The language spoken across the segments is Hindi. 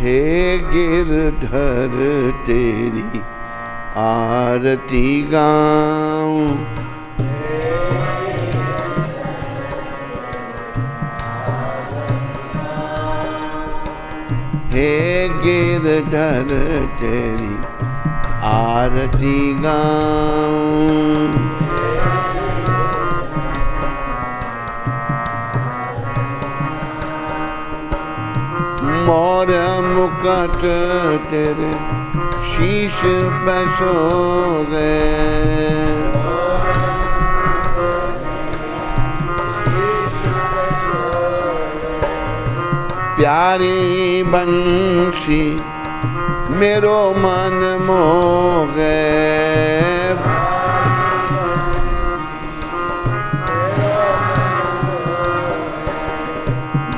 हे गिरधर तेरी आरती गाऊं, हे गिरधर तेरी आरती गाऊं। मोर मुकुट तेरे शीश पे सो गए, प्यारी बंशी मेरो मन मोह गए।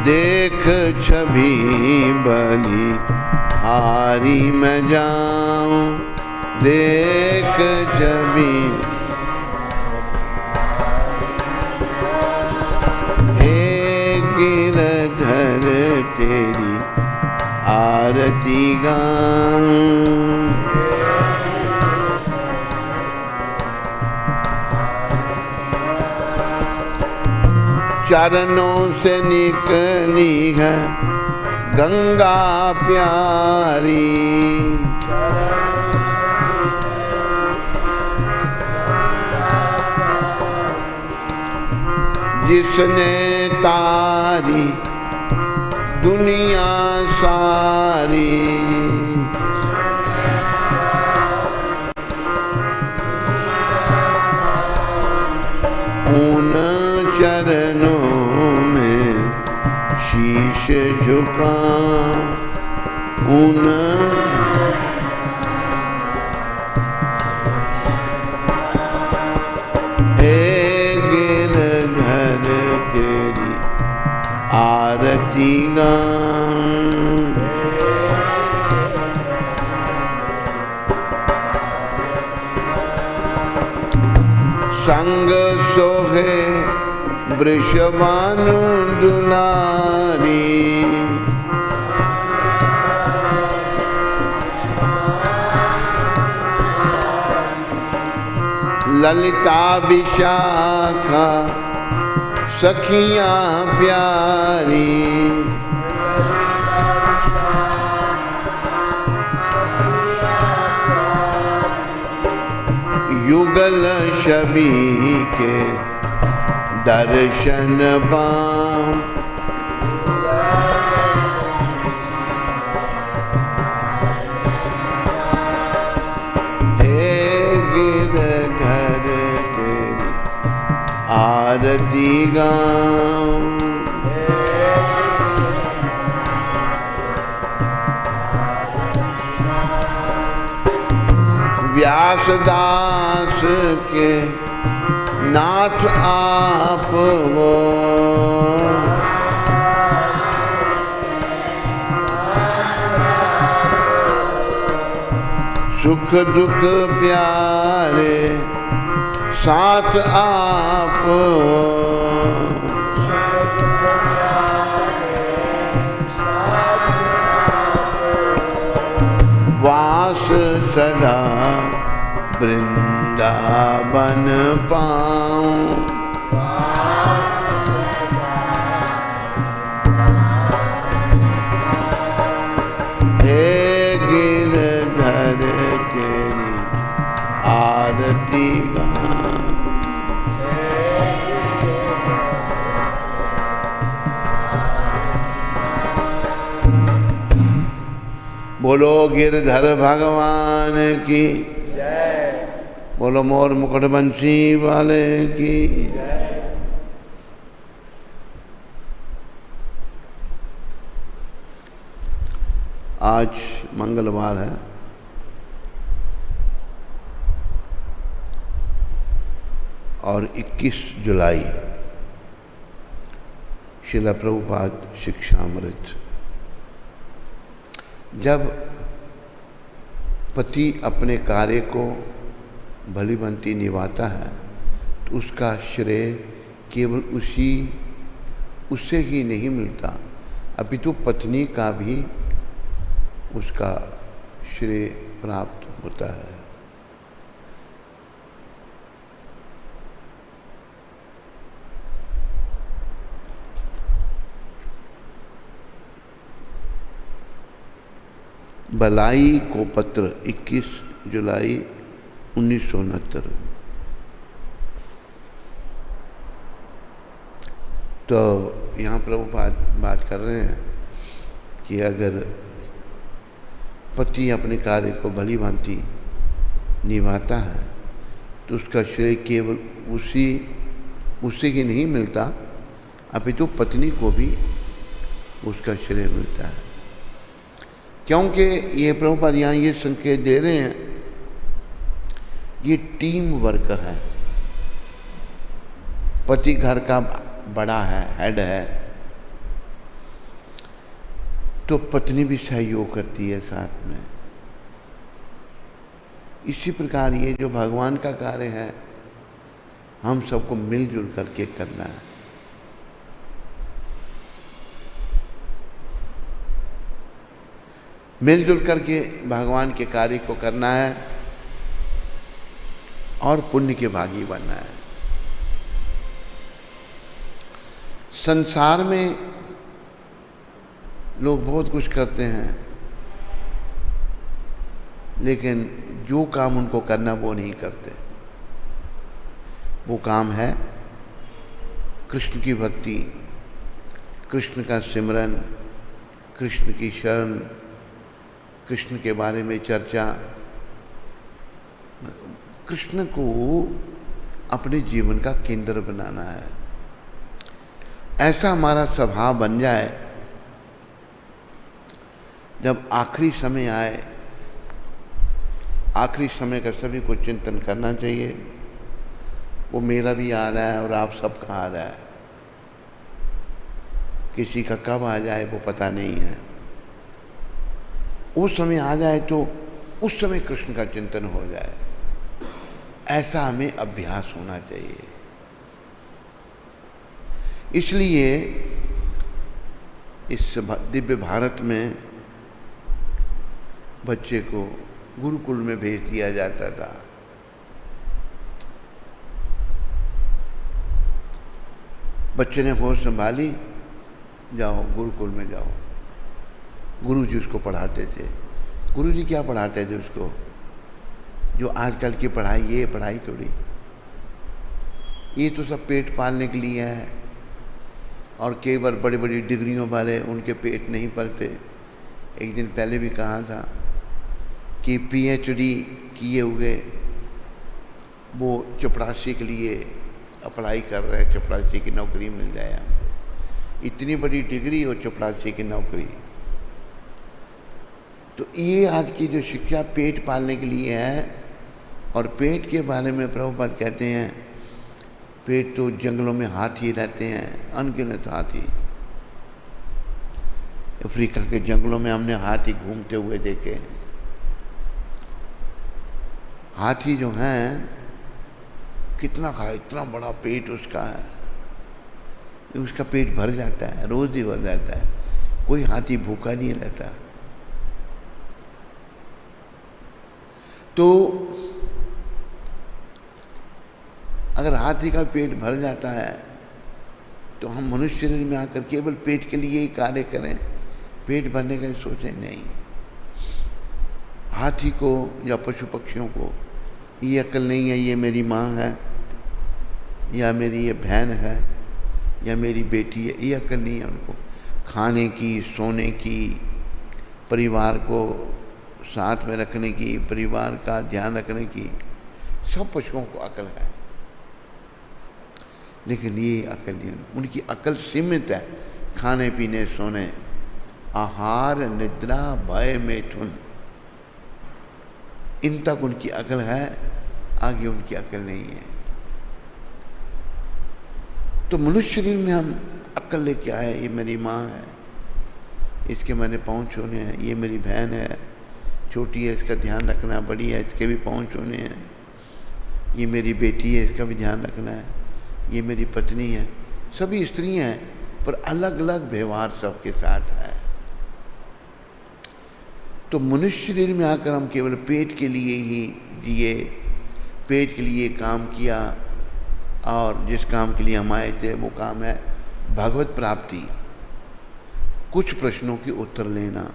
देख छवि बनी हारी मैं जाऊं, देख छवि हे गिरधर तेरी आरती गाऊं। चरणों से निकली है गंगा प्यारी, जिसने तारी दुनिया सारी। उन चरणों में शीश झुका, उन हे गिरधर तेरी आरती गाऊं। संग सोहे वृषभानु दुलारी, ललिता विशाखा सखियां प्यारी। युगल छवि के दर्शन पाऊं, हे गिरधर तेरी आरती गाऊं। व्यासदास के नाथ आप वो, सुख दुख प्यारे साथ आप वो। वास सदा वृंदावन पाऊं, हे गिरधर तेरी आरती गाऊं। बोलो गिरधर भगवान की जय, बोलो मोर मुकुट बंशी वाले की जय। आज मंगलवार है और 21 जुलाई श्रील प्रभुपाद शिक्षामृत। जब पति अपने कार्य को भलीभांति निभाता है तो उसका श्रेय केवल उससे ही नहीं मिलता, अपितु पत्नी का भी उसका श्रेय प्राप्त होता है। बलाई को पत्र 21 जुलाई 1969। तो यहाँ प्रभुपाद बात कर रहे हैं कि अगर पति अपने कार्य को भली भांति निभाता है तो उसका श्रेय केवल उसी की नहीं मिलता, अपितु पत्नी को भी उसका श्रेय मिलता है। क्योंकि ये प्रभुपाद यहाँ ये संकेत दे रहे हैं, ये टीम वर्क है। पति घर का बड़ा है, हेड है, तो पत्नी भी सहयोग करती है साथ में। इसी प्रकार ये जो भगवान का कार्य है, हम सबको मिलजुल करके करना है। मिलजुल करके भगवान के कार्य को करना है और पुण्य के भागी बनना है। संसार में लोग बहुत कुछ करते हैं, लेकिन जो काम उनको करना वो नहीं करते। वो काम है कृष्ण की भक्ति, कृष्ण का सिमरन, कृष्ण की शरण, कृष्ण के बारे में चर्चा, कृष्ण को अपने जीवन का केंद्र बनाना है। ऐसा हमारा स्वभाव बन जाए, जब आखिरी समय आए, आखिरी समय का सभी को चिंतन करना चाहिए। वो मेरा भी आ रहा है और आप सबका आ रहा है। किसी का कब आ जाए वो पता नहीं है। उस समय आ जाए तो उस समय कृष्ण का चिंतन हो जाए, ऐसा हमें अभ्यास होना चाहिए। इसलिए इस दिव्य भारत में बच्चे को गुरुकुल में भेज दिया जाता था। बच्चे ने होश संभाली, जाओ गुरुकुल में जाओ। गुरु जी उसको पढ़ाते थे। गुरु जी क्या पढ़ाते थे उसको? जो आजकल की पढ़ाई, ये पढ़ाई थोड़ी, ये तो सब पेट पालने के लिए है। और केवल बड़ी बड़ी डिग्रियों वाले उनके पेट नहीं पलते। एक दिन पहले भी कहा था कि पीएचडी किए हुए वो चपरासी के लिए अप्लाई कर रहे हैं, चपरासी की नौकरी मिल जाए हमको। इतनी बड़ी डिग्री और चपरासी की नौकरी। तो ये आज की जो शिक्षा पेट पालने के लिए है। और पेट के बारे में प्रभुपाद कहते हैं, पेट तो जंगलों में हाथी रहते हैं, अनगिनत हाथी। अफ्रीका के जंगलों में हमने हाथी घूमते हुए देखे हैं। हाथी जो हैं कितना खाए, इतना बड़ा पेट उसका है, उसका पेट भर जाता है, रोज ही भर जाता है। कोई हाथी भूखा नहीं रहता। तो अगर हाथी का पेट भर जाता है तो हम मनुष्य शरीर में आकर केवल पेट के लिए ही कार्य करें, पेट भरने का सोचें नहीं। हाथी को या पशु पक्षियों को ये अक्ल नहीं है, ये मेरी माँ है या मेरी ये बहन है या मेरी बेटी है, ये अक्ल नहीं है उनको। खाने की, सोने की, परिवार को साथ में रखने की, परिवार का ध्यान रखने की, सब पशुओं को अक्ल है। लेकिन ये अक्ल नहीं, उनकी अक्ल सीमित है। खाने पीने, सोने, आहार, निद्रा, भय, मैथुन, इन तक उनकी अक्ल है, आगे उनकी अक्ल नहीं है। तो मनुष्य शरीर में हम अक्ल लेके आए, ये मेरी माँ है, इसके मैंने पाँव छूने हैं, ये मेरी बहन है, छोटी है, इसका ध्यान रखना, बड़ी है, इसके भी पाँव छूने हैं, ये मेरी बेटी है, इसका भी ध्यान रखना है, ये मेरी पत्नी है। सभी स्त्रियां हैं पर अलग अलग व्यवहार सबके साथ है। तो मनुष्य शरीर में आकर हम केवल पेट के लिए ही जिए, पेट के लिए काम किया, और जिस काम के लिए हम आए थे वो काम है भगवत प्राप्ति। कुछ प्रश्नों के उत्तर लेना,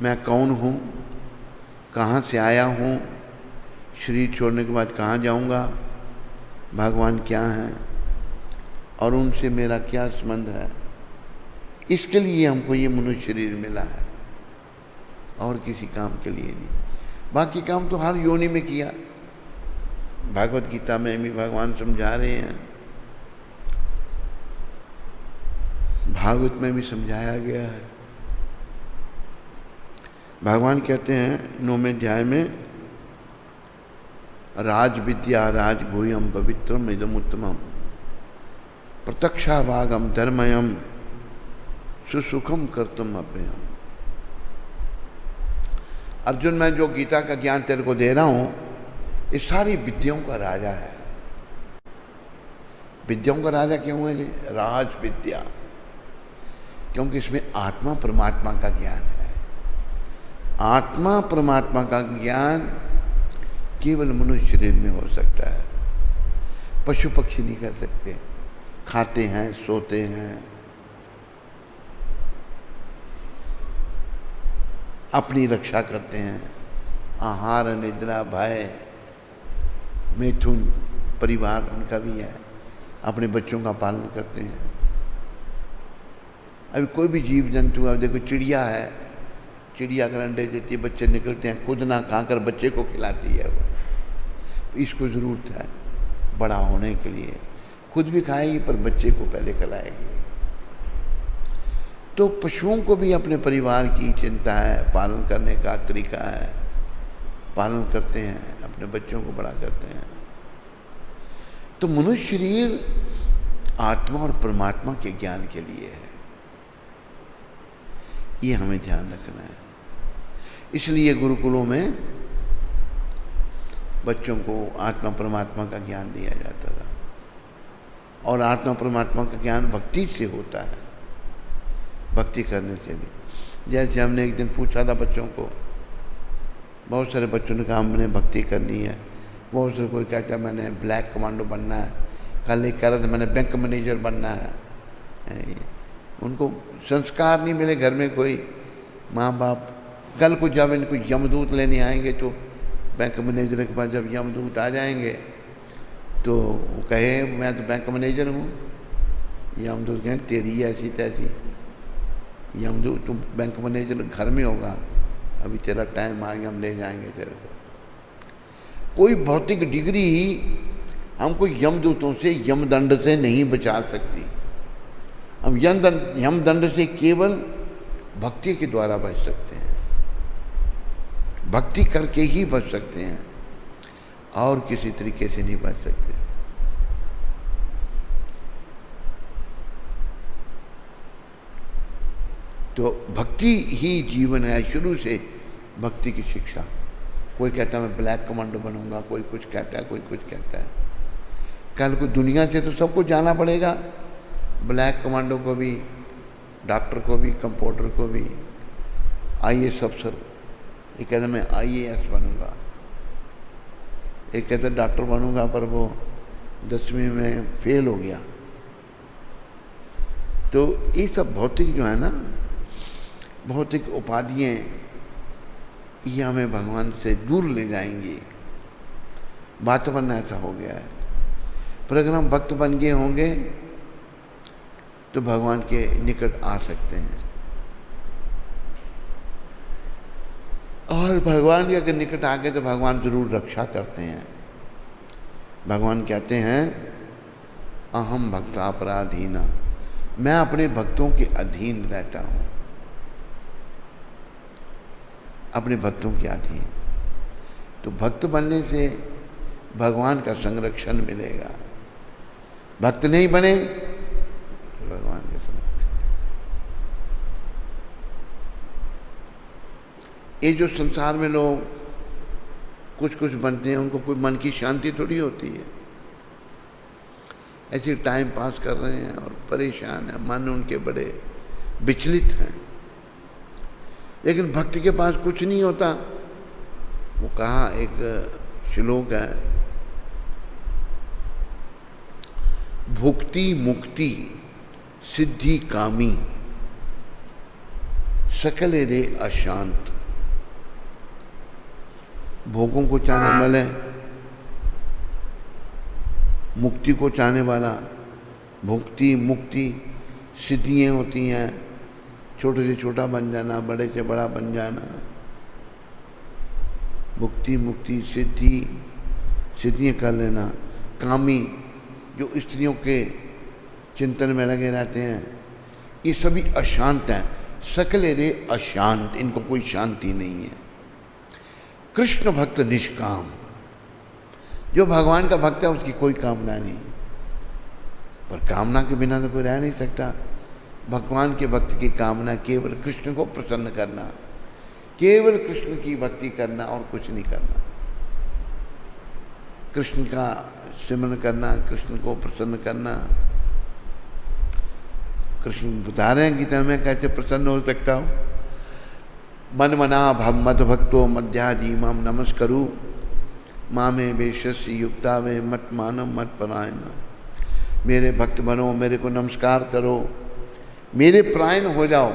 मैं कौन हूँ, कहाँ से आया हूँ, शरीर छोड़ने के बाद कहाँ जाऊँगा, भगवान क्या हैं और उनसे मेरा क्या संबंध है। इसके लिए हमको ये मनुष्य शरीर मिला है, और किसी काम के लिए नहीं। बाकी काम तो हर योनि में किया। भागवत गीता में भी भगवान समझा रहे हैं, भागवत में भी समझाया गया है। भगवान कहते हैं 9वें अध्याय में, राज विद्या राज गुह्यम पवित्रम इदम उत्तमम प्रत्यक्षा भागम धर्मयम सुसुखम कर्तुम अभ्ययम। अर्जुन, मैं जो गीता का ज्ञान तेरे को दे रहा हूं, ये सारी विद्याओं का राजा है। विद्याओं का राजा क्यों है जी? राज विद्या, क्योंकि इसमें आत्मा परमात्मा का ज्ञान है। आत्मा परमात्मा का ज्ञान केवल मनुष्य शरीर में हो सकता है, पशु पक्षी नहीं कर सकते। खाते हैं, सोते हैं, अपनी रक्षा करते हैं, आहार निद्रा भय मैथुन परिवार उनका भी है, अपने बच्चों का पालन करते हैं। अभी कोई भी जीव जंतु, अब देखो चिड़िया है, चिड़िया अगर अंडे देती है, बच्चे निकलते हैं, खुद ना खाकर बच्चे को खिलाती है वो। इसको ज़रूरत है बड़ा होने के लिए, खुद भी खाएगी पर बच्चे को पहले खिलाएगी। तो पशुओं को भी अपने परिवार की चिंता है, पालन करने का तरीका है, पालन करते हैं, अपने बच्चों को बड़ा करते हैं। तो मनुष्य शरीर आत्मा और परमात्मा के ज्ञान के लिए है, ये हमें ध्यान रखना है। इसलिए गुरुकुलों में बच्चों को आत्मा परमात्मा का ज्ञान दिया जाता था, और आत्मा परमात्मा का ज्ञान भक्ति से होता है, भक्ति करने से भी। जैसे हमने एक दिन पूछा था बच्चों को, बहुत सारे बच्चों ने कहा हमने भक्ति करनी है, बहुत सारे कोई कहता है मैंने ब्लैक कमांडो बनना है, कल एक कह रहा था मैंने बैंक मैनेजर बनना है। उनको संस्कार नहीं मिले घर में, कोई माँ बाप। कल को जब इनको यमदूत लेने आएंगे तो बैंक मैनेजर के पास जब यमदूत आ जाएंगे तो वो कहे मैं तो बैंक मैनेजर हूँ, यमदूत कहें तेरी ऐसी तैसी। यमदूत तुम बैंक मैनेजर घर में होगा, अभी तेरा टाइम आ गया, हम ले जाएंगे तेरे को। कोई भौतिक डिग्री हमको यमदूतों से, यमदंड से नहीं बचा सकती। हम यमदंड से केवल भक्ति के द्वारा बच सकते हैं, भक्ति करके ही बच सकते हैं, और किसी तरीके से नहीं बच सकते। तो भक्ति ही जीवन है, शुरू से भक्ति की शिक्षा। कोई कहता है मैं ब्लैक कमांडो बनूंगा, कोई कुछ कहता है, कोई कुछ कहता है। कल को दुनिया से तो सबको जाना पड़ेगा, ब्लैक कमांडो को भी, डॉक्टर को भी, कंपाउंडर को भी, IAS अफसर। एक कहता मैं IAS बनूंगा, एक कहता डॉक्टर बनूंगा पर वो 10वीं में फेल हो गया। तो ये सब भौतिक जो है ना, भौतिक उपाधियाँ, ये हमें भगवान से दूर ले जाएंगी। वातावरण ऐसा हो गया है। पर अगर हम भक्त बन गए होंगे तो भगवान के निकट आ सकते हैं, और भगवान के अगर निकट आ गए तो भगवान जरूर रक्षा करते हैं। भगवान कहते हैं अहम भक्तापराधीना, मैं अपने भक्तों के अधीन रहता हूँ, अपने भक्तों के अधीन। तो भक्त बनने से भगवान का संरक्षण मिलेगा, भक्त नहीं बने तो भगवान के संरक्षण। ये जो संसार में लोग कुछ कुछ बनते हैं, उनको कोई मन की शांति थोड़ी होती है, ऐसे टाइम पास कर रहे हैं और परेशान है, मन उनके बड़े विचलित हैं। लेकिन भक्त के पास कुछ नहीं होता। वो कहा, एक श्लोक है, भुक्ति मुक्ति सिद्धि कामी सकल रे अशांत। भोगों को चाहने वाले, मुक्ति को चाहने वाला, भुक्ति मुक्ति सिद्धियाँ होती हैं, छोटे से छोटा बन जाना, बड़े से बड़ा बन जाना। भुक्ति मुक्ति सिद्धि, सिद्धियाँ कर लेना। कामी, जो स्त्रियों के चिंतन में लगे रहते हैं, ये सभी अशांत हैं। सकल रे अशांत, इनको कोई शांति नहीं है। कृष्ण भक्त निष्काम, जो भगवान का भक्त है उसकी कोई कामना नहीं। पर कामना के बिना तो कोई रह नहीं सकता। भगवान के भक्त की कामना केवल कृष्ण को प्रसन्न करना, केवल कृष्ण की भक्ति करना और कुछ नहीं करना। कृष्ण का सिमरन करना, कृष्ण को प्रसन्न करना। कृष्ण बता रहे हैं गीता में कैसे प्रसन्न हो सकता हूँ। मन मना भव मद भक्तो मध्याजी माम नमस्करु मामे वेशस्य युक्ता वे मत मानम मत परायण। मेरे भक्त बनो, मेरे को नमस्कार करो, मेरे परायण हो जाओ,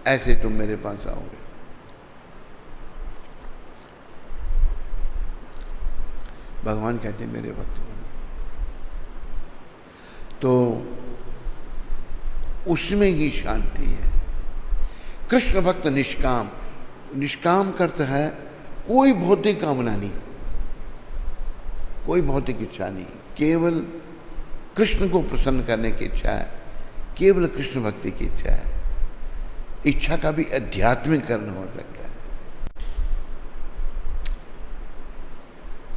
ऐसे तुम मेरे पास आओगे। भगवान कहते हैं मेरे भक्त बनो। तो उसमें ही शांति है। कृष्ण भक्त निष्काम, निष्काम करता है, कोई भौतिक कामना नहीं, कोई भौतिक इच्छा नहीं, केवल कृष्ण को प्रसन्न करने की इच्छा है, केवल कृष्ण भक्ति की इच्छा है। इच्छा का भी आध्यात्मिक कर्ण हो सकता है।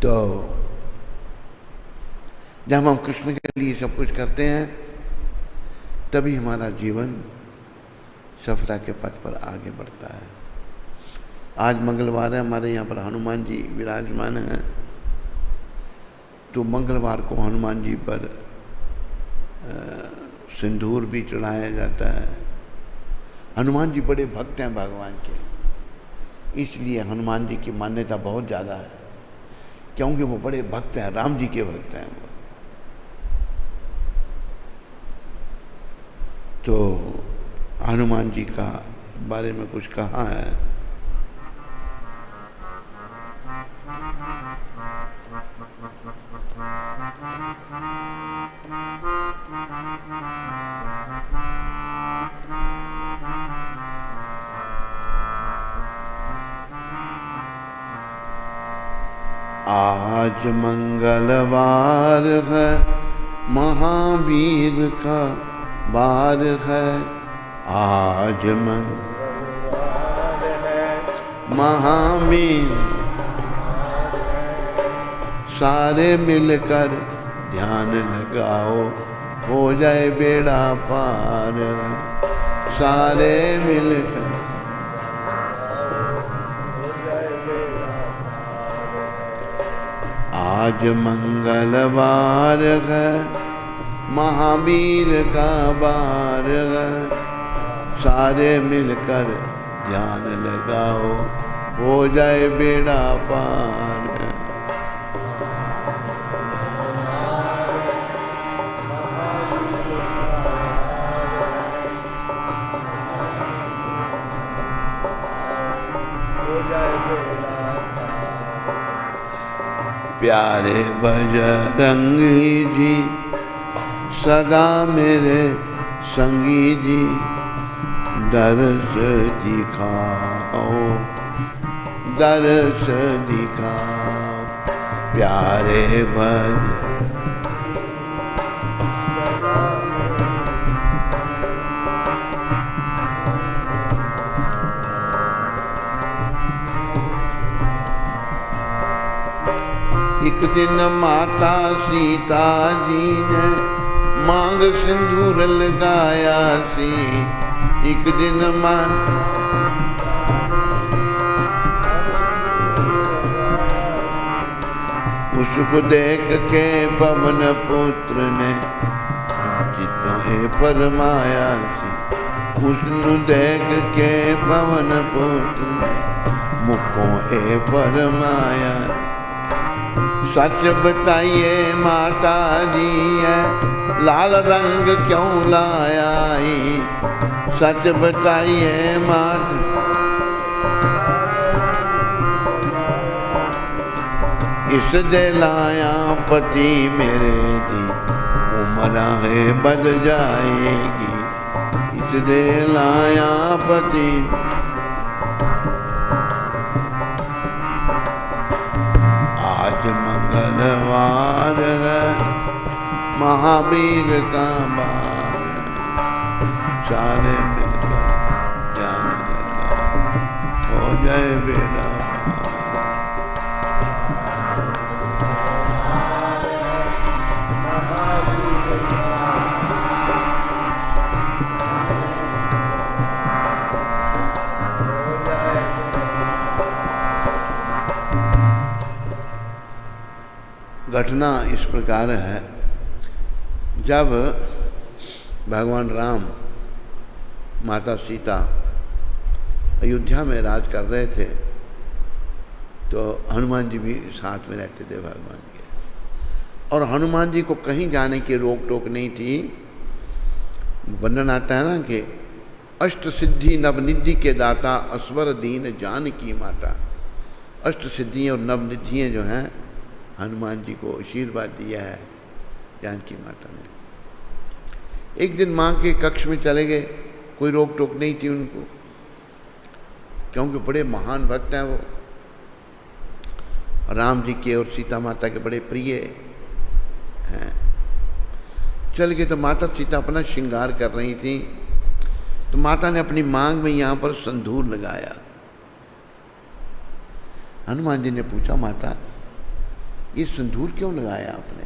तो जब हम कृष्ण के लिए सब कुछ करते हैं, तभी हमारा जीवन सफलता के पथ पर आगे बढ़ता है। आज मंगलवार है, हमारे यहाँ पर हनुमान जी विराजमान हैं। तो मंगलवार को हनुमान जी पर सिंदूर भी चढ़ाया जाता है। हनुमान जी बड़े भक्त हैं भगवान के, इसलिए हनुमान जी की मान्यता बहुत ज़्यादा है, क्योंकि वो बड़े भक्त हैं, राम जी के भक्त हैं। तो हनुमान जी का बारे में कुछ कहा है। आज मंगलवार है, महावीर का बार है। आज मंगलवार है, महावीर, सारे मिलकर ध्यान लगाओ, हो जाए बेड़ा पार। सारे मिलकर आज मंगलवार है, महावीर का बार है। सारे मिलकर ध्यान लगाओ, हो जाए बेड़ा पार। प्यारे बजरंगी जी, सदा मेरे संगी जी, दर्श दिखाओ, दर्श दिखाओ। प्यारे भज एक दिन माता सीता जी ने मांग सिंदूर लगाया सी। एक दिन उसको देख के पवन पुत्र ने चित्तों फरमाया सी। उसनु देख के पवन पुत्र मुखों ए फरमाया, सच बताइए माता जी है लाल रंग क्यों लाया, सच बताइए माता। इस दे लाया पति मेरे दी उम्र है बद जाएगी, इस दे लाया पति। आज मंगलवार है महावीर का बार, सारे मिलकर ध्यान लगा हो जाए बेड़ा। घटना इस प्रकार है, जब भगवान राम माता सीता अयोध्या में राज कर रहे थे तो हनुमान जी भी साथ में रहते थे भगवान के, और हनुमान जी को कहीं जाने की रोक टोक नहीं थी। वर्णन आता है ना कि अष्ट सिद्धि नवनिधि के दाता अस्वर दीन जानकी माता। अष्ट सिद्धि और नवनिधियाँ जो हैं हनुमान जी को आशीर्वाद दिया है जानकी माता ने। एक दिन माँ के कक्ष में चले गए, कोई रोक टोक नहीं थी उनको, क्योंकि बड़े महान भक्त हैं वो, राम जी के और सीता माता के बड़े प्रिय हैं। चल गए तो माता सीता अपना श्रृंगार कर रही थी, तो माता ने अपनी मांग में यहाँ पर संधूर लगाया। हनुमान जी ने पूछा, माता ये सिंदूर क्यों लगाया आपने?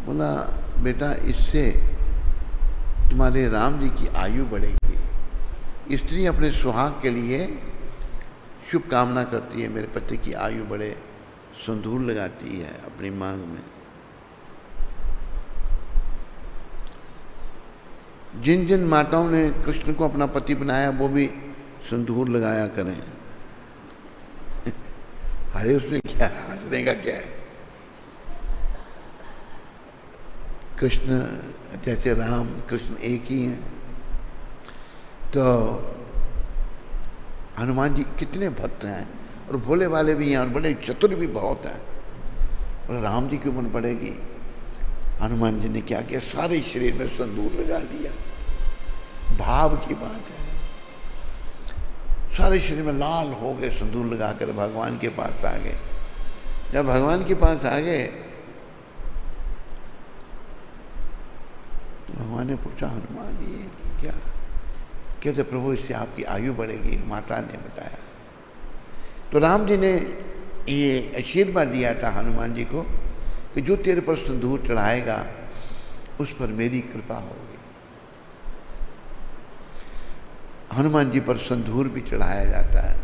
बोला, बेटा इससे तुम्हारे राम जी की आयु बढ़ेगी। स्त्री अपने सुहाग के लिए शुभ कामना करती है, मेरे पति की आयु बढ़े, सिंदूर लगाती है अपनी मांग में। जिन जिन माताओं ने कृष्ण को अपना पति बनाया वो भी सिंदूर लगाया करें। अरे उसमें क्या हंसने का क्या है? कृष्ण जैसे राम कृष्ण एक ही हैं। तो हनुमान जी कितने भक्त हैं और भोले वाले भी हैं और बड़े चतुर भी बहुत हैं, और राम जी की उम्र बढ़ेगी। हनुमान जी ने क्या किया, सारे शरीर में सिंदूर लगा दिया। भाव की बात है, सारे शरीर में लाल हो गए, सिंदूर लगाकर भगवान के पास आ गए। जब भगवान के पास आ गए तो भगवान ने पूछा, हनुमान ये क्या? कहते, प्रभु इससे आपकी आयु बढ़ेगी, माता ने बताया। तो राम जी ने ये आशीर्वाद दिया था हनुमान जी को कि जो तेरे पर सिंदूर चढ़ाएगा उस पर मेरी कृपा होगी। हनुमान जी पर सिंदूर भी चढ़ाया जाता है।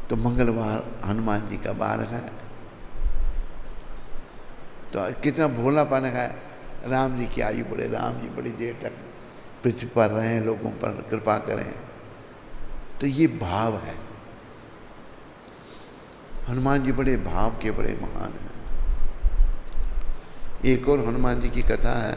तो मंगलवार हनुमान जी का वार है, तो कितना भोलापन है। राम जी की आयु बढ़े, राम जी बड़ी देर तक पृथ्वी पर रहें, लोगों पर कृपा करें। तो ये भाव है। हनुमान जी बड़े भाव के बड़े महान हैं। एक और हनुमान जी की कथा है।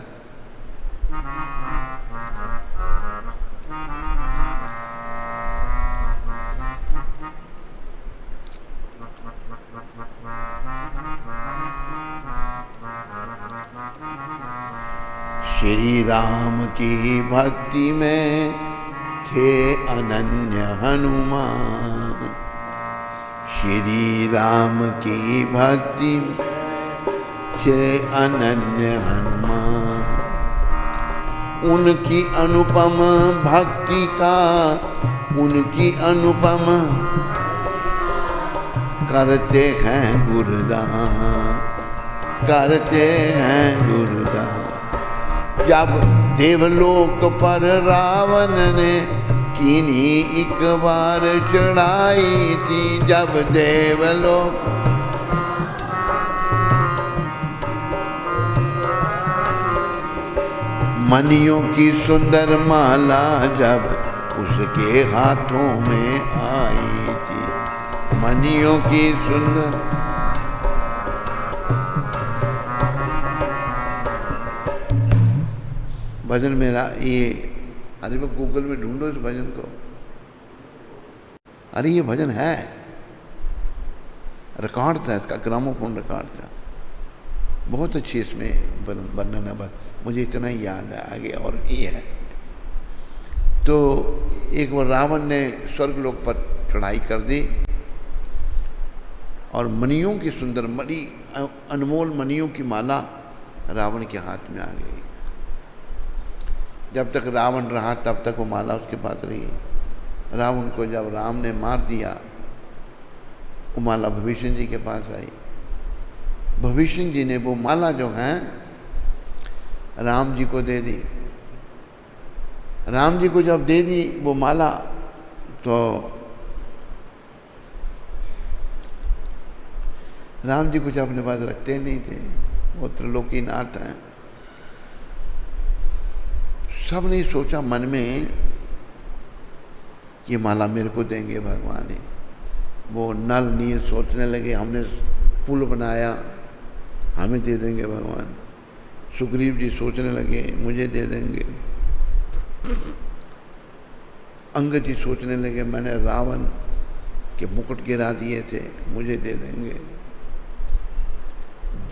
श्री राम की भक्ति में थे अनन्य हनुमान। श्री राम की भक्ति से अनन्य हनुमान। उनकी अनुपम भक्ति का, उनकी अनुपम करते हैं गुणगान, करते हैं गुणगान। जब देवलोक पर रावण ने कीनी एक बार चढ़ाई थी, जब देवलोक मनियों की सुंदर माला जब उसके हाथों में आई थी, मनियों की सुंदर। भजन मेरा ये, अरे वो गूगल में ढूंढो इस भजन को, अरे ये भजन है, रिकॉर्ड था इसका, ग्रामोफोन रिकॉर्ड था, बहुत अच्छी इसमें वर्णन है, बस मुझे इतना ही याद है, आगे और ये है। तो एक बार रावण ने स्वर्गलोक पर चढ़ाई कर दी और मणियों की सुंदर मणि, अनमोल मणियों की माला रावण के हाथ में आ गई। जब तक रावण रहा तब तक वो माला उसके पास रही। रावण को जब राम ने मार दिया, वो माला भविष्य जी के पास आई। भविष्य जी ने वो माला जो है राम जी को दे दी। राम जी को जब दे दी वो माला, तो राम जी कुछ अपने पास रखते नहीं थे, वो त्रिलोकीनाथ हैं। सब ने सोचा मन में ये माला मेरे को देंगे भगवान। वो नल नील सोचने लगे, हमने पुल बनाया, हमें दे देंगे भगवान। सुग्रीव जी सोचने लगे मुझे दे देंगे। अंगद जी सोचने लगे मैंने रावण के मुकुट गिरा दिए थे, मुझे दे देंगे।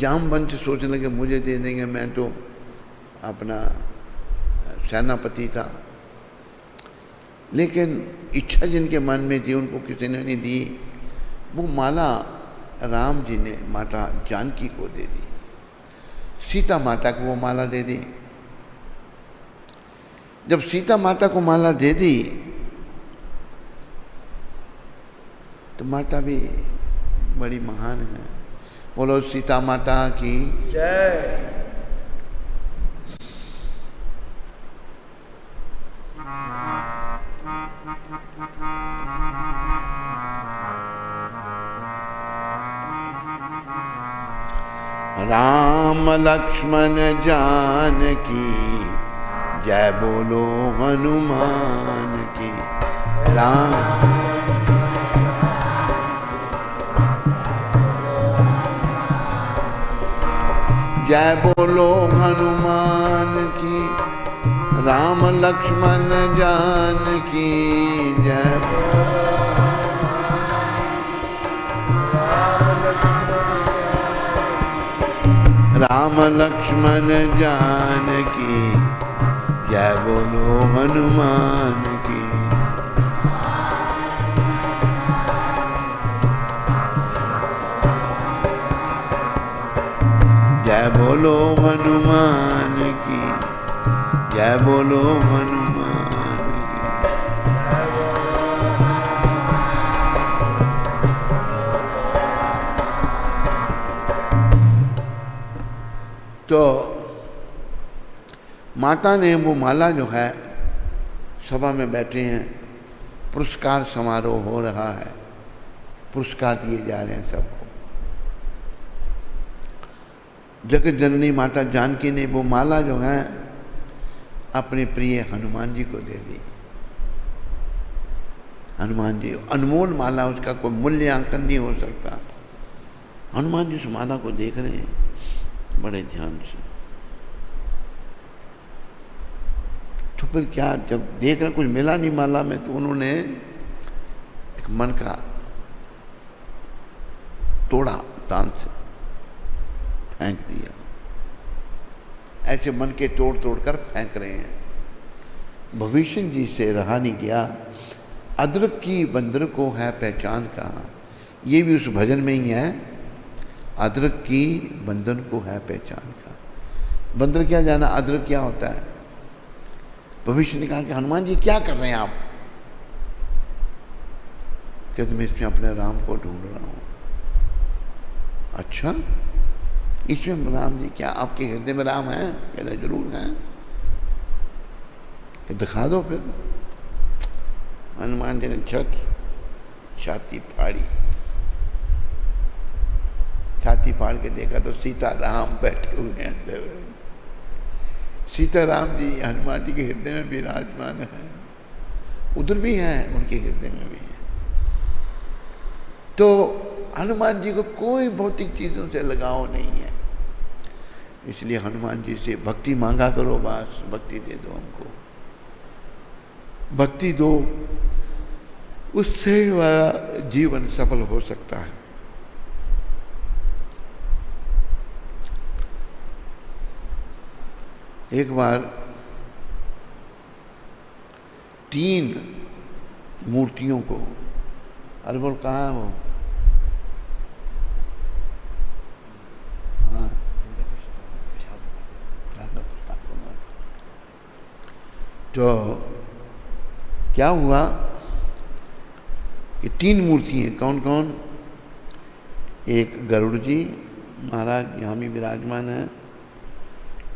जामवंत सोचने लगे मुझे दे देंगे, मैं तो अपना सेनापति था। लेकिन इच्छा जिनके मन में थी उनको किसी ने नहीं दी। वो माला राम जी ने माता जानकी को दे दी, सीता माता को वो माला दे दी। जब सीता माता को माला दे दी तो माता भी बड़ी महान है। बोलो सीता माता की जय। राम लक्ष्मण जानकी जय बोलो हनुमान की। राम जय बोलो हनुमान की, राम लक्ष्मण जानकी जय। राम लक्ष्मण जानकी जय बोलो हनुमान की। जय बोलो हनुमान की, जय बोलो हनुमान की। तो माता ने वो माला जो है, सभा में बैठे हैं, पुरस्कार समारोह हो रहा है, पुरस्कार दिए जा रहे हैं सबको। जगत जननी माता जानकी ने वो माला जो है अपने प्रिय हनुमान जी को दे दी। हनुमान जी अनमोल माला, उसका कोई मूल्यांकन नहीं हो सकता। हनुमान जी उस माला को देख रहे हैं बड़े ध्यान से। तो फिर क्या, जब देख रहे कुछ मिला नहीं माला में, तो उन्होंने एक मन का तोड़ा, दान से फेंक दिया। ऐसे मन के तोड़ तोड़ कर फेंक रहे हैं। भविष्य जी से रहा नहीं गया, अदरक की बंदर को है पहचान कहाँ। ये भी उस भजन में ही है, अदरक की बंदर को है पहचान कहाँ। बंदर क्या जाना, अदरक क्या होता है। भविष्य ने कहा कि हनुमान जी क्या कर रहे हैं आप। कहते मैं इसमें अपने राम को ढूंढ रहा हूँ। अच्छा, इसमें राम जी क्या आपके हृदय में राम है? कहते जरूर है। कि दिखा दो फिर। हनुमान जी ने छाती फाड़ी, छाती फाड़ के देखा तो सीता राम बैठे हुए हैं अंदर। सीताराम जी हनुमान जी के हृदय में विराजमान है, उधर भी हैं, उनके हृदय में भी है। तो हनुमान जी को कोई भौतिक चीज़ों से लगाव नहीं है, इसलिए हनुमान जी से भक्ति मांगा करो, बस भक्ति दे दो हमको, भक्ति दो, उससे हमारा जीवन सफल हो सकता है। एक बार 3 मूर्तियों को, अरे बोल कहाँ है वो, हाँ तो क्या हुआ कि 3 मूर्तियाँ, कौन कौन, एक गरुड़ जी महाराज यहाँ भी विराजमान है,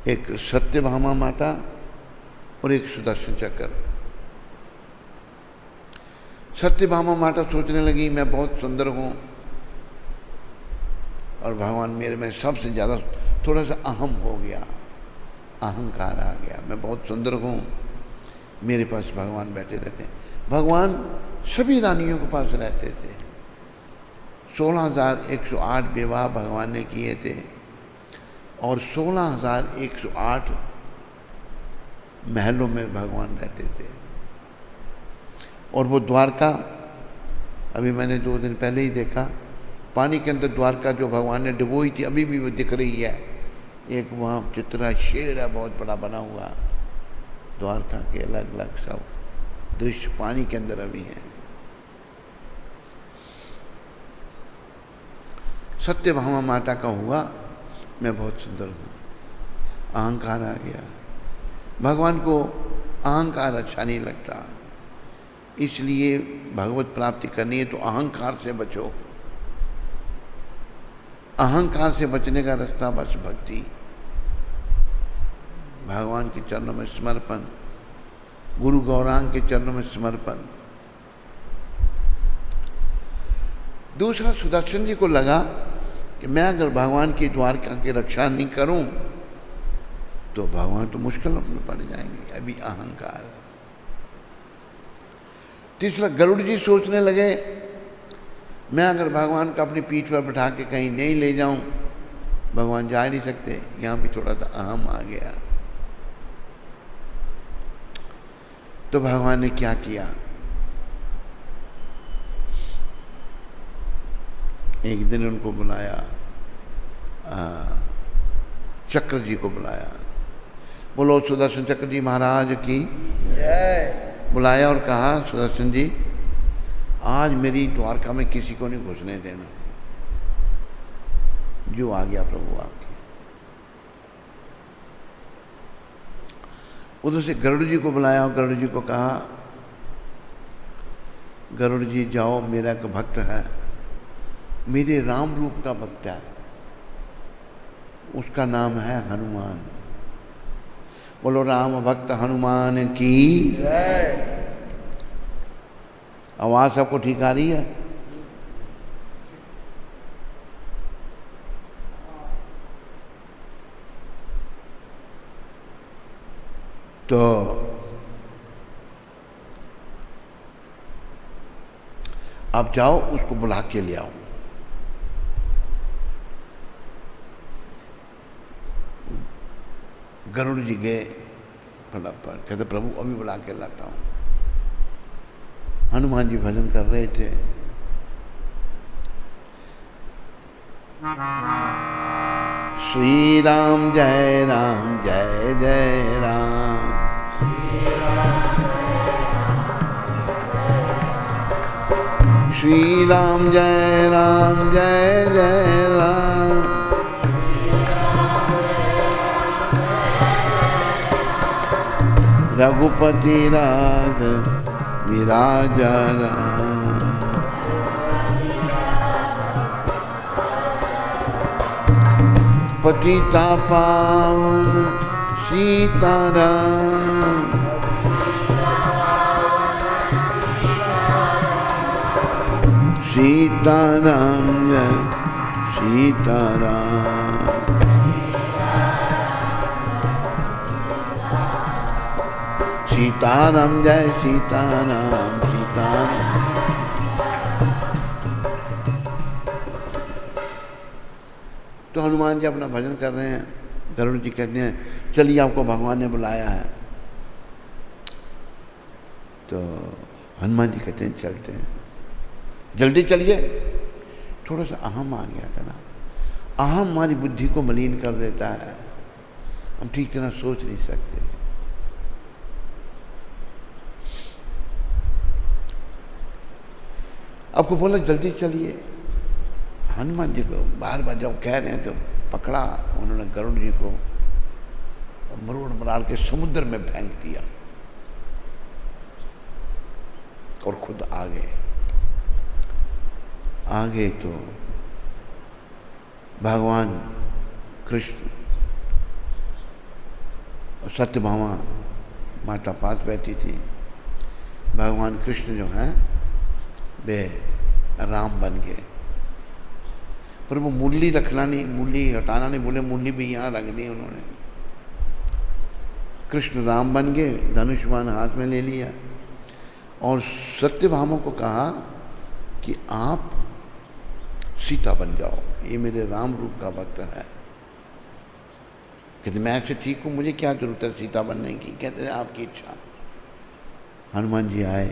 एक सत्यभामा माता और एक सुदर्शन चक्र। सत्यभामा माता सोचने लगी मैं बहुत सुंदर हूँ और भगवान मेरे में सबसे ज़्यादा, थोड़ा सा अहम हो गया, अहंकार आ गया, मैं बहुत सुंदर हूँ, मेरे पास भगवान बैठे रहते हैं। भगवान सभी रानियों के पास रहते थे। 16,108 विवाह भगवान ने किए थे और 16,108 महलों में भगवान रहते थे। और वो द्वारका, अभी मैंने 2 दिन पहले ही देखा, पानी के अंदर द्वारका जो भगवान ने डुबोई थी अभी भी वो दिख रही है। एक वहाँ चित्रा शेर है बहुत बड़ा बना हुआ, द्वारका के अलग अलग सब दृश्य पानी के अंदर अभी हैं। सत्यभामा माता का हुआ मैं बहुत सुंदर हूँ, अहंकार आ गया। भगवान को अहंकार अच्छा नहीं लगता, इसलिए भगवत प्राप्ति करनी है तो अहंकार से बचो। अहंकार से बचने का रास्ता बस भक्ति, भगवान के चरणों में समर्पण, गुरु गौरांग के चरणों में समर्पण। दूसरा, सुदर्शन जी को लगा कि मैं अगर भगवान की द्वारका की रक्षा नहीं करूं तो भगवान तो मुश्किलों में पड़ जाएंगे, अभी अहंकार। तीसरा, गरुड़ जी सोचने लगे मैं अगर भगवान को अपनी पीठ पर बैठा के कहीं नहीं ले जाऊं, भगवान जा नहीं सकते, यहां भी थोड़ा सा अहम आ गया। तो भगवान ने क्या किया, एक दिन उनको बुलाया, चक्र जी को बुलाया, बोलो सुदर्शन चक्र जी महाराज की जय। बुलाया और कहा सुदर्शन जी आज मेरी द्वारका में किसी को नहीं घुसने देना, जो आ गया प्रभु आपकी। उधर से गरुड़ जी को बुलाया और गरुड़ जी को कहा गरुड़ जी जाओ, मेरा एक भक्त है, मेरे राम रूप का भक्त है, उसका नाम है हनुमान। बोलो राम भक्त हनुमान की जय। आवाज सबको ठीक आ रही है? तो अब जाओ उसको बुला के ले आओ। गरुड़ जी गए फटाफट, कहते प्रभु अभी बुला के लाता हूं। हनुमान जी भजन कर रहे थे, श्री राम जय जय राम, श्री राम जय जय राम, रघुपति राघव विराजा राम, पतिता पावन सीताराम, सीताराम जय सीताराम। सीताराम जय सीताराम सीताराम। तो हनुमान जी अपना भजन कर रहे हैं। गरुड़ जी कहते हैं चलिए आपको भगवान ने बुलाया है। तो हनुमान जी कहते हैं चलते हैं, जल्दी चलिए। थोड़ा सा अहम आ गया था ना, अहम हमारी बुद्धि को मलिन कर देता है, हम ठीक तरह सोच नहीं सकते। आपको बोला जल्दी चलिए, हनुमान जी को बार बार जब कह रहे हैं तो पकड़ा उन्होंने गरुड़ जी को, मरोड़ मराड़ के समुद्र में फेंक दिया और खुद आगे तो भगवान कृष्ण और सत्यभामा माता पास बैठी थी। भगवान कृष्ण जो हैं वे राम बन गए, पर वो मुरली रखना नहीं, मुरली हटाना नहीं बोले, मुरली भी यहाँ रख दी उन्होंने। कृष्ण राम बन गए, धनुष बाण हाथ में ले लिया और सत्यभामा को कहा कि आप सीता बन जाओ, ये मेरे राम रूप का भक्त है। कहते मैं ऐसे ठीक हूँ, मुझे क्या जरूरत है सीता बनने की। कहते हैं आपकी इच्छा। हनुमान जी आए,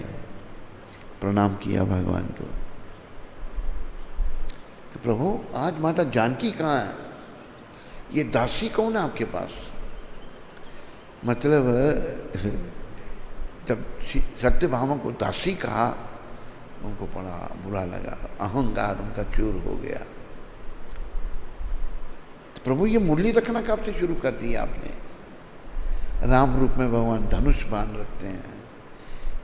प्रणाम किया भगवान को कि प्रभु आज माता जानकी कहाँ है, ये दासी कौन है आपके पास। मतलब जब सत्यभामा को दासी कहा उनको बड़ा बुरा लगा, अहंकार उनका चूर हो गया। तो प्रभु ये मुरली रखना कब से शुरू कर दिया आपने। राम रूप में भगवान धनुष बाण रखते हैं,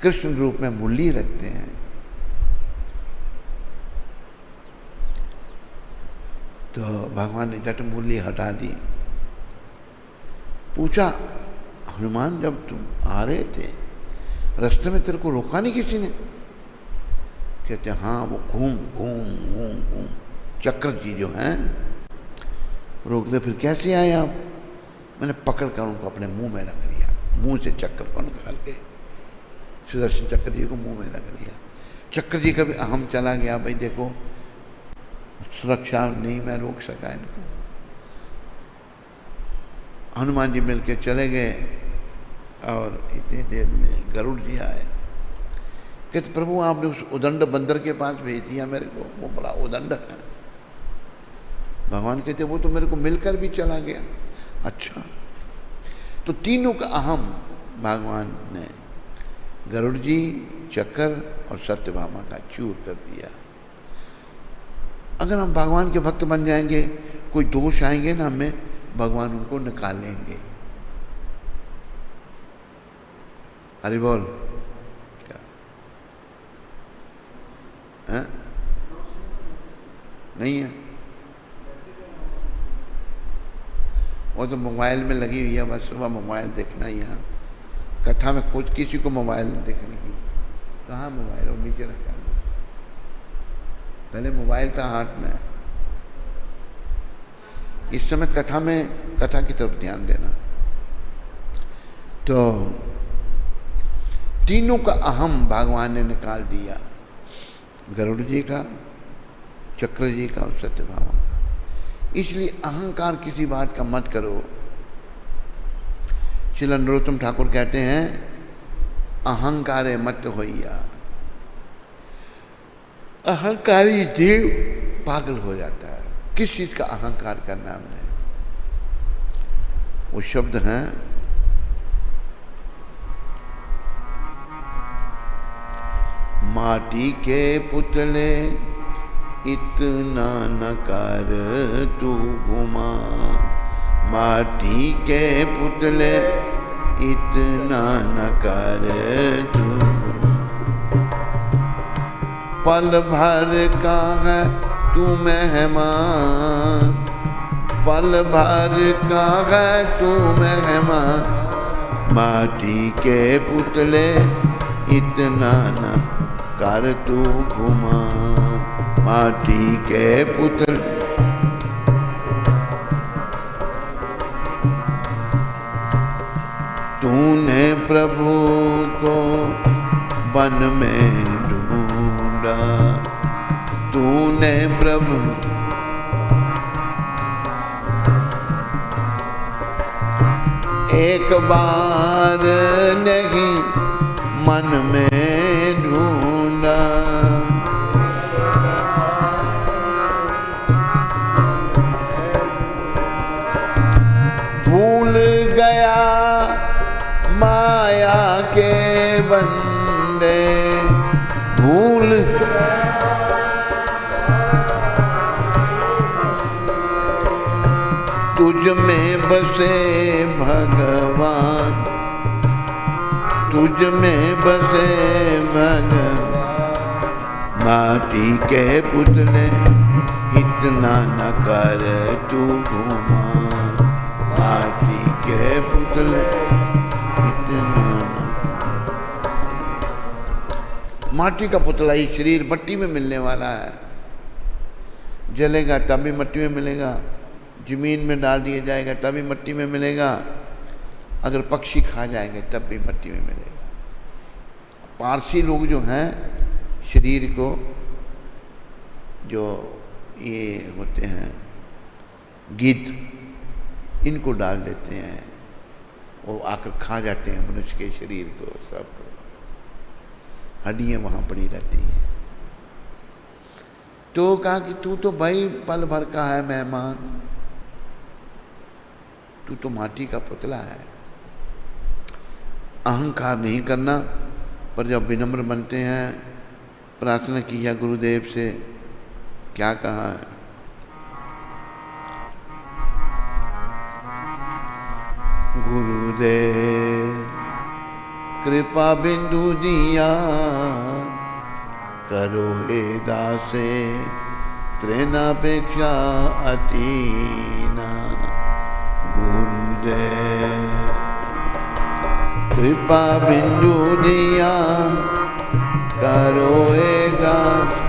कृष्ण रूप में मुरली रखते हैं। तो भगवान ने झट मुरली हटा दी। पूछा हनुमान जब तुम आ रहे थे रास्ते में तेरे को रोका नहीं किसी ने। कहते हाँ वो घूम घूम घूम घूम चक्र जी जो हैं रोक दे। फिर कैसे आए आप। मैंने पकड़ कर उनको अपने मुंह में रख लिया, मुंह से चक्र को निकाल के सुदर्शन चक्र जी को मुंह में रख लिया। चक्र जी का भी अहम चला गया, भाई देखो सुरक्षा नहीं, मैं रोक सका इनको। हनुमान जी मिलके चले गए और इतनी देर में गरुड़ जी आए। कहते प्रभु आपने उस उदंड बंदर के पास भेज दिया मेरे को, वो बड़ा उदंड है। भगवान कहते वो तो मेरे को मिलकर भी चला गया। अच्छा, तो तीनों का अहम भगवान ने गरुड़ जी, चक्र और सत्यभामा का चूर कर दिया। अगर हम भगवान के भक्त बन जाएंगे, कोई दोष आएंगे ना हमें, भगवान उनको निकालेंगे। हरि बोल। क्या है? नहीं है वो तो मोबाइल में लगी हुई है, बस सुबह मोबाइल देखना ही है। कथा में कुछ किसी को मोबाइल देखने की, कहाँ मोबाइल और नीचे रखा है। पहले मोबाइल था हाथ में। इस समय कथा में, कथा की तरफ ध्यान देना। तो तीनों का अहम भगवान ने निकाल दिया, गरुड़ जी का, चक्र जी का और सत्यभामा का। इसलिए अहंकार किसी बात का मत करो। श्री नरोत्तम ठाकुर कहते हैं अहंकारे मत होइया। अहंकारी जीव पागल हो जाता है। किस चीज का अहंकार करना हमने। वो शब्द हैं माटी के पुतले इतना न कर तू घुमा। माटी के पुतले इतना न कर तू। पल भर का है तू मेहमान, पल भर का है तू मेहमान। माटी के पुतले इतना न कर तू घुमा। माटी के पुतले तूने प्रभु को वन में ढूंढा, तूने प्रभु एक बार नहीं मन में ढूंढा। भूल गया माया के बंदे, भूल तुझ में बसे भगवान, तुझ में बसे भगवान। माटी के पुतले इतना न कर तू घुमा, माटी के पुतले इतना न। माटी का पुतला ही शरीर मट्टी में मिलने वाला है, जलेगा तब भी मट्टी में मिलेगा, जमीन में डाल दिया जाएगा तभी मट्टी में मिलेगा, अगर पक्षी खा जाएंगे तब भी मट्टी में मिलेगा। पारसी लोग जो हैं शरीर को, जो ये होते हैं गिद्ध, इनको डाल देते हैं, वो आकर खा जाते हैं मनुष्य के शरीर को, सब हड्डियाँ वहाँ पड़ी रहती हैं। तो कहा कि तू तो भाई पल भर का है मेहमान, तू तो माटी का पुतला है। अहंकार नहीं करना, पर जब विनम्र बनते हैं, प्रार्थना की है गुरुदेव से, क्या कहा है? गुरुदेव कृपा बिंदु दिया, करो हे दासे तृणापेक्षा अतीना। गुरुदेव कृपा बिंदु दिया, करो हे दास।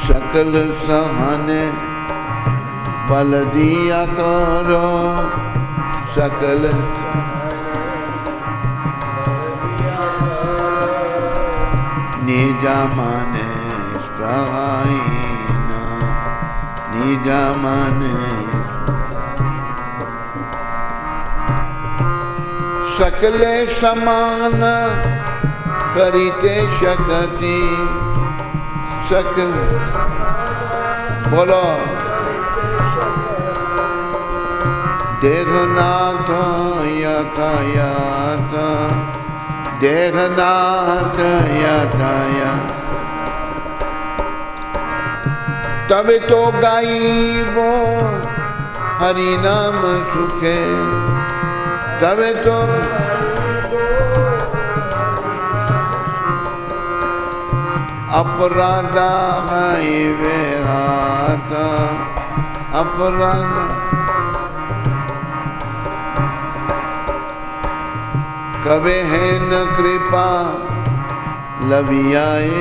सकल सहने बल दिया करो, सकल निजा माने स्प्रहाईना, निजा माने। सकले समान करिते शक्ति, सकल बोलो देहनाथ यातायात, देहनाथ यातायात। तब तो गाइबो हरि नाम सुखे, तब तो अपराधा है वे हाथ, अपराधा कबे है न कृपा लबियाए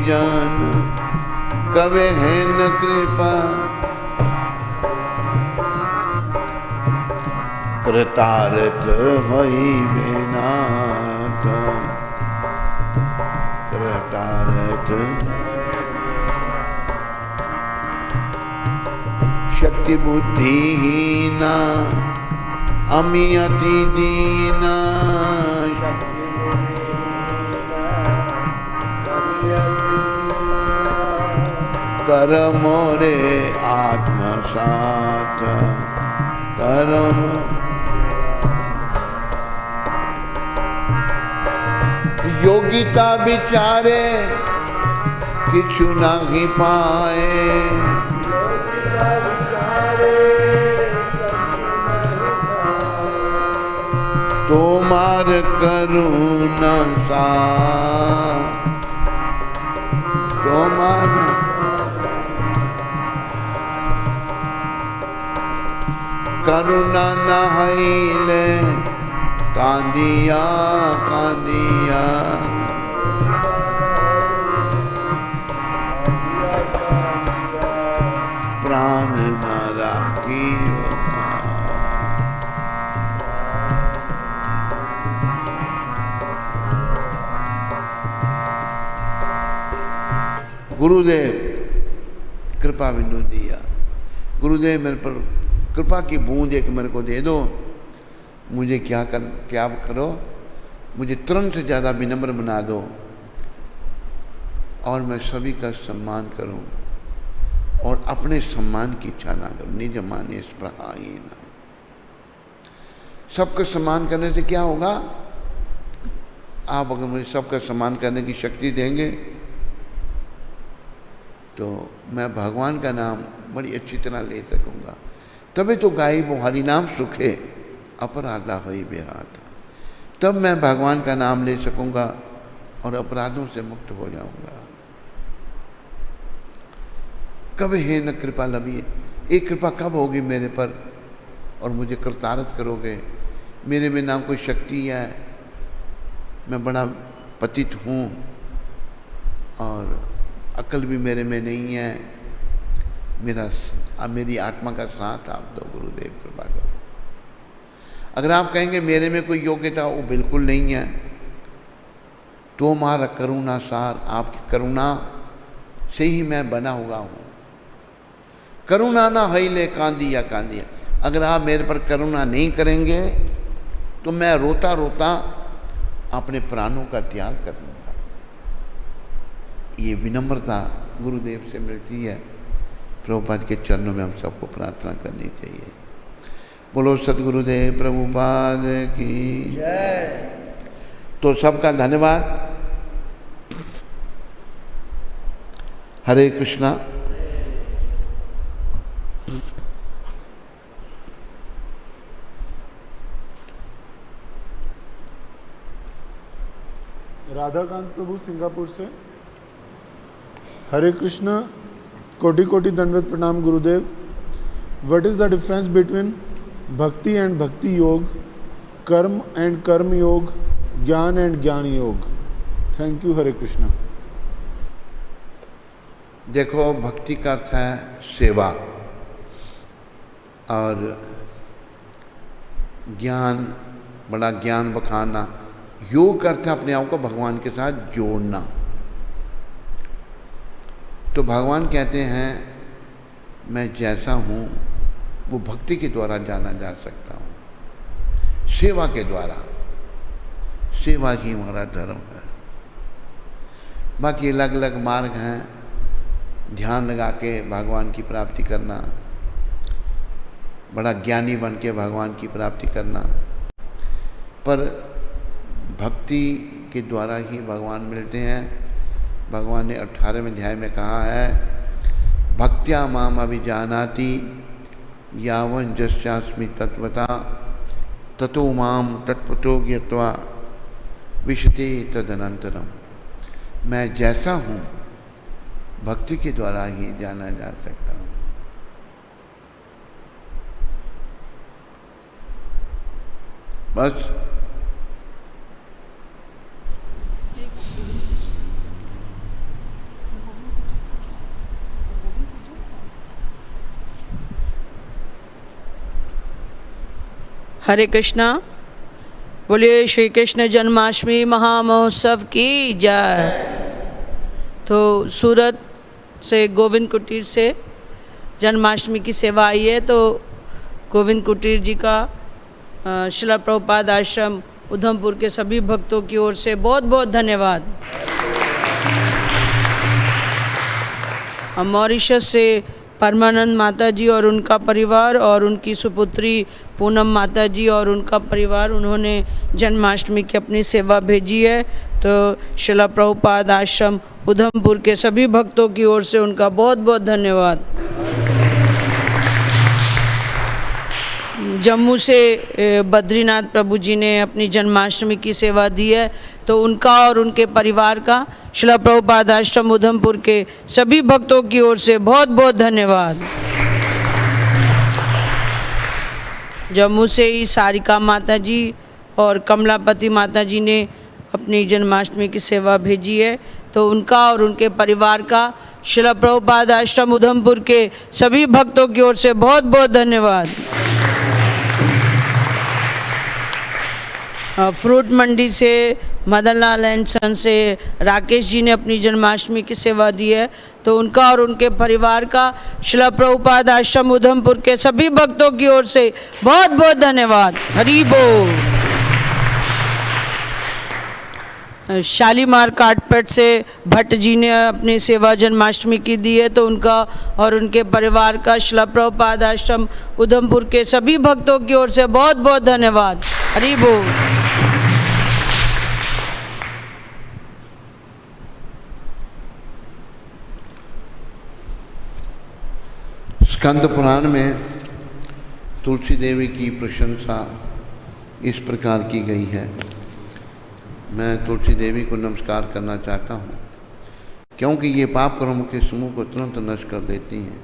जान, कबे है न कृपा कृतार्थ होई बेनाथ, कृतार्थ। शक्ति बुद्धिहीना अमी अति दीना, कर मोरे आत्मसात, करम। योगिता बिचारे किछु नहीं पाए, तुम्हार करुणा सा, तुम्हार करुणा नहैले कांदिया कांदिया। प्राण गुरुदेव कृपा बिंदु दिया, गुरुदेव मेरे पर कृपा की बूंद एक मेरे को दे दो, मुझे क्या करो, मुझे तुरंत से ज़्यादा विनम्र बना दो और मैं सभी का सम्मान करूं और अपने सम्मान की इच्छा ना करूं। निज माने स्पृहाहीन। सबका सम्मान करने से क्या होगा? आप अगर मुझे सबका सम्मान करने की शक्ति देंगे तो मैं भगवान का नाम बड़ी अच्छी तरह ले सकूंगा। तभी तो गाई वो हरि नाम सुखे अपराधा होई बेहाथ। तब मैं भगवान का नाम ले सकूंगा और अपराधों से मुक्त हो जाऊंगा। कब है न कृपा लभिए, एक कृपा कब होगी मेरे पर और मुझे कृतार्थ करोगे? मेरे में ना कोई शक्ति है, मैं बड़ा पतित हूँ और अकल भी मेरे में नहीं है। मेरी आत्मा का साथ आप दो गुरुदेव, कृपा करो। अगर आप कहेंगे मेरे में कोई योग्यता वो बिल्कुल नहीं है, तो मारा करुणा सार, आपकी करुणा से ही मैं बना हुआ हूँ। करुणा ना हिले कांदिया कांदिया, अगर आप मेरे पर करुणा नहीं करेंगे तो मैं रोता रोता अपने प्राणों का त्याग कर लूँगा। ये विनम्रता गुरुदेव से मिलती है। प्रभुपाद के चरणों में हम सबको प्रार्थना करनी चाहिए। बोलो सद्गुरुदेव प्रभुपाद की जय। तो सबका धन्यवाद। हरे कृष्णा। राधाकांत प्रभु सिंगापुर से। हरे कृष्णा, कोटि कोटि दंडवत प्रणाम गुरुदेव। What is the difference between भक्ति एंड भक्ति योग, कर्म एंड कर्म योग, ज्ञान and gyan yoga? Thank you. Hare Krishna. देखो, भक्ति का अर्थ है सेवा और ज्ञान, बड़ा ज्ञान बखाना। योग का अर्थ है अपने आप को भगवान के साथ जोड़ना। तो भगवान कहते हैं मैं जैसा हूँ वो भक्ति के द्वारा जाना जा सकता हूँ, सेवा के द्वारा। सेवा ही हमारा धर्म है। बाकी अलग अलग मार्ग हैं, ध्यान लगा के भगवान की प्राप्ति करना, बड़ा ज्ञानी बन के भगवान की प्राप्ति करना, पर भक्ति के द्वारा ही भगवान मिलते हैं। भगवान ने 18वें अध्याय में कहा है, भक्त्या माम अभिजानाति यावन जस्यास्मि तत्वता ततो माम तत्वतो ज्ञत्वा विशते तदनंतरम। मैं जैसा हूँ भक्ति के द्वारा ही जाना जा सकता हूँ। बस। हरे कृष्णा। बोलिए श्री कृष्ण जन्माष्टमी महामहोत्सव की जय। तो सूरत से गोविंद कुटीर से जन्माष्टमी की सेवा आई है। तो गोविंद कुटीर जी का श्रील प्रभुपाद आश्रम उधमपुर के सभी भक्तों की ओर से बहुत बहुत धन्यवाद। मॉरिशस से परमानंद माता जी और उनका परिवार और उनकी सुपुत्री पूनम माता जी और उनका परिवार, उन्होंने जन्माष्टमी की अपनी सेवा भेजी है। तो श्रील प्रभुपाद आश्रम उधमपुर के सभी भक्तों की ओर से उनका बहुत बहुत धन्यवाद। जम्मू से बद्रीनाथ प्रभु जी ने अपनी जन्माष्टमी की सेवा दी है। तो उनका और उनके परिवार का श्रील प्रभुपाद आश्रम उधमपुर के सभी भक्तों की ओर से बहुत बहुत धन्यवाद। जम्मू से ही सारिका माता जी और कमलापति माता जी ने अपनी जन्माष्टमी की सेवा भेजी है। तो उनका और उनके परिवार का श्रील प्रभुपाद आश्रम उधमपुर के सभी भक्तों की ओर से बहुत बहुत धन्यवाद। फ्रूट मंडी से मदन लाल एंड सन से राकेश जी ने अपनी जन्माष्टमी की सेवा दी है। तो उनका और उनके परिवार का श्रील प्रभुपाद आश्रम उधमपुर के सभी भक्तों की ओर से बहुत बहुत धन्यवाद। हरि बोल। शालीमार काटपेट से भट्ट जी ने अपनी सेवा जन्माष्टमी की दी है, तो उनका और उनके परिवार का श्रील प्रभुपाद आश्रम उधमपुर के सभी भक्तों की ओर से बहुत बहुत धन्यवाद। हरि बोल। स्कंद पुराण में तुलसी देवी की प्रशंसा इस प्रकार की गई है। मैं तुलसी देवी को नमस्कार करना चाहता हूँ, क्योंकि ये पाप कर्मों के समूह को तुरंत नष्ट कर देती हैं।